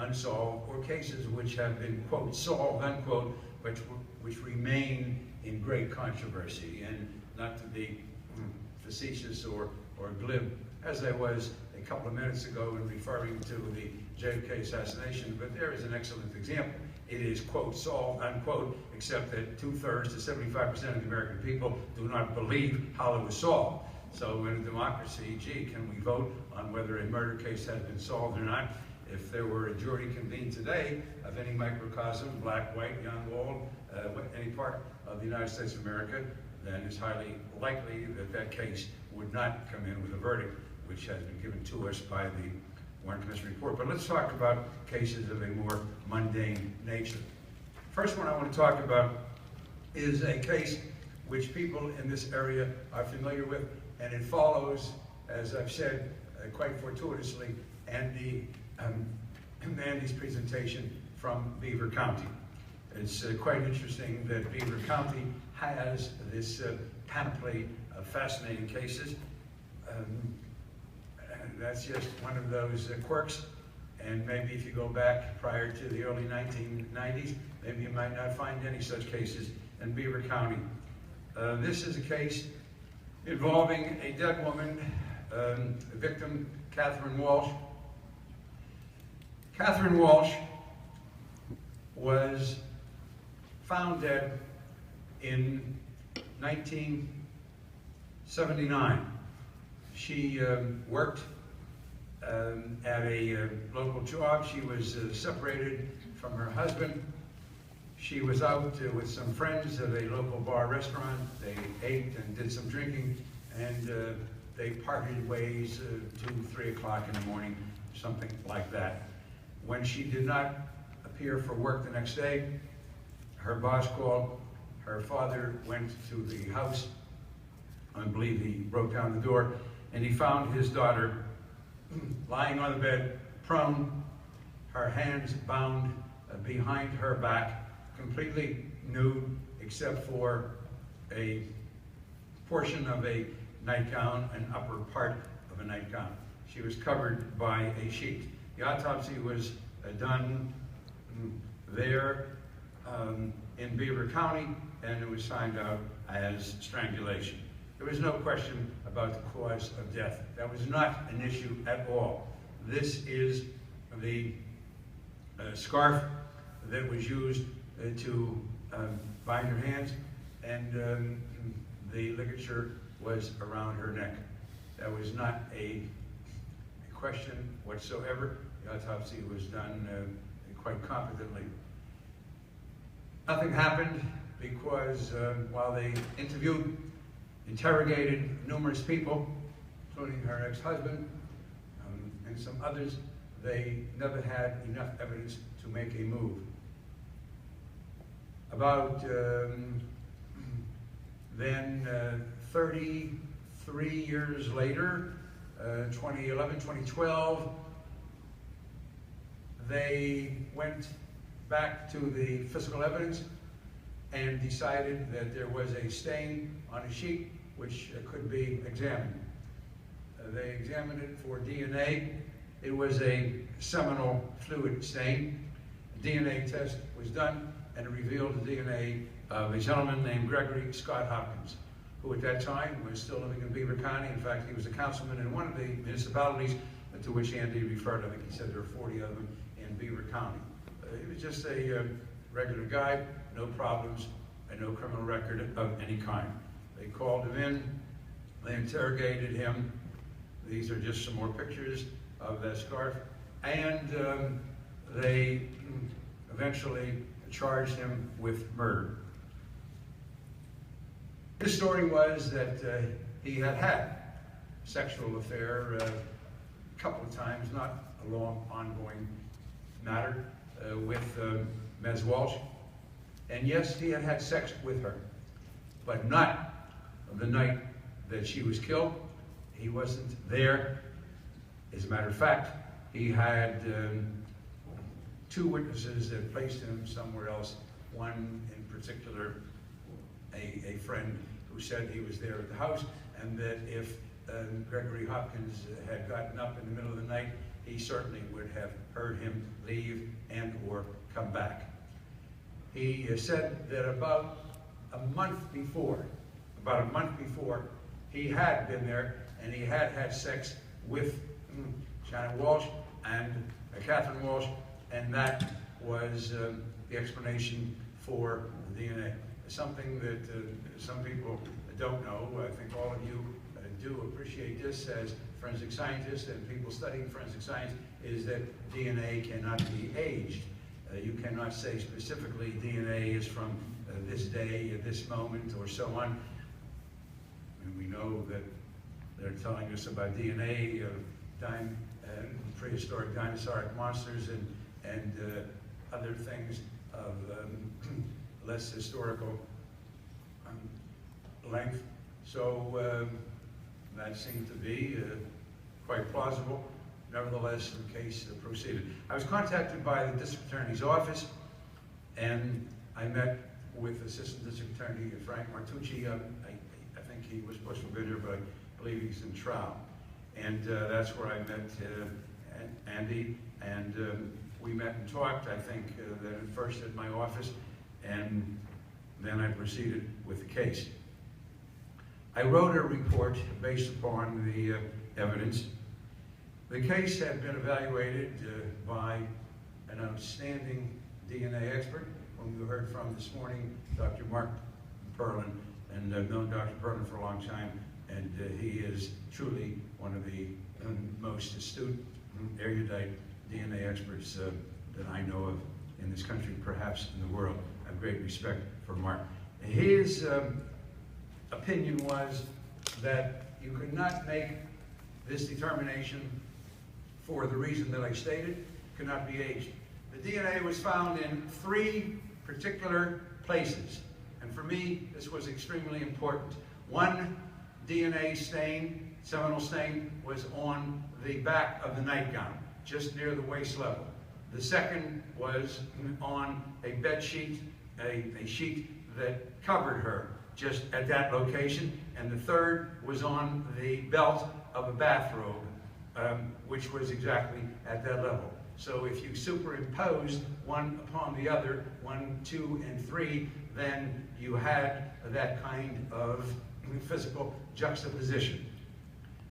unsolved, or cases which have been, quote, solved, unquote, but which remain in great controversy. And not to be facetious or glib, as I was a couple of minutes ago in referring to the JFK assassination, but there is an excellent example. It is, quote, solved, unquote, except that 2/3 to 75% of the American people do not believe how it was solved. So in a democracy, gee, can we vote on whether a murder case has been solved or not? If there were a jury convened today of any microcosm, black, white, young, old, any part of the United States of America, then it's highly likely that that case would not come in with a verdict, which has been given to us by the Warren Commission report. But let's talk about cases of a more mundane nature. First one I want to talk about is a case which people in this area are familiar with, and it follows, as I've said, quite fortuitously, Andy's presentation from Beaver County. It's quite interesting that Beaver County has this panoply of fascinating cases. That's just one of those quirks, and maybe if you go back prior to the early 1990s, maybe you might not find any such cases in Beaver County. This is a case involving a dead woman, victim Catherine Walsh. Catherine Walsh was found dead in 1979. She worked at a local job. She was separated from her husband. She was out with some friends at a local bar restaurant. They ate and did some drinking, and they parted ways 2, 3 o'clock in the morning, something like that. When she did not appear for work the next day, her boss called. Her father went to the house. I believe he broke down the door, and he found his daughter lying on the bed, prone, her hands bound behind her back, completely nude, except for a portion of a nightgown, an upper part of a nightgown. She was covered by a sheet. The autopsy was done there in Beaver County, and it was signed out as strangulation. There was no question about the cause of death. That was not an issue at all. This is the scarf that was used to bind her hands, and the ligature was around her neck. That was not a question whatsoever. The autopsy was done quite competently. Nothing happened because while they interrogated numerous people, including her ex-husband and some others, they never had enough evidence to make a move. About then 33 years later, 2011, 2012, they went back to the physical evidence and decided that there was a stain on a sheet which could be examined. They examined it for DNA. It was a seminal fluid stain. A DNA test was done, and it revealed the DNA of a gentleman named Gregory Scott Hopkins, who at that time was still living in Beaver County. In fact, he was a councilman in one of the municipalities to which Andy referred. I think he said there were 40 of them in Beaver County. He was just a regular guy, no problems, and no criminal record of any kind. They called him in, they interrogated him. These are just some more pictures of that scarf. And they eventually charged him with murder. His story was that he had had a sexual affair a couple of times, not a long, ongoing matter, with Ms. Walsh. And yes, he had had sex with her, but not the night that she was killed. He wasn't there. As a matter of fact, he had 2 witnesses that placed him somewhere else. One in particular, a friend who said he was there at the house, and that if Gregory Hopkins had gotten up in the middle of the night, he certainly would have heard him leave and or come back. He said that about a month before, he had been there and he had had sex with Janet Walsh and Catherine Walsh, and that was the explanation for the DNA. Something that some people don't know. I think all of you do appreciate this as forensic scientists and people studying forensic science, is that DNA cannot be aged. You cannot say specifically DNA is from this day, at this moment, or so on. And we know that they're telling us about DNA of prehistoric dinosauric monsters and other things of less historical length. So that seemed to be quite plausible. Nevertheless, the case proceeded. I was contacted by the district attorney's office, and I met with Assistant District Attorney Frank Martucci. I think he was supposed to have been here, but I believe he's in trial. And that's where I met Andy, and we met and talked, I think, then first at my office, and then I proceeded with the case. I wrote a report based upon the evidence. The case had been evaluated by an outstanding DNA expert, whom you heard from this morning, Dr. Mark Perlin, and I've known Dr. Perlin for a long time, and he is truly one of the most astute, erudite DNA experts that I know of in this country, perhaps in the world. I have great respect for Mark. His opinion was that you could not make this determination for the reason that I stated, could not be aged. The DNA was found in 3 particular places, and for me, this was extremely important. One DNA stain, seminal stain, was on the back of the nightgown, just near the waist level. The second was on a bed sheet, a sheet that covered her, just at that location. And the third was on the belt of a bathrobe, which was exactly at that level. So if you superimposed one upon the other, 1, 2, and 3, then you had that kind of physical juxtaposition.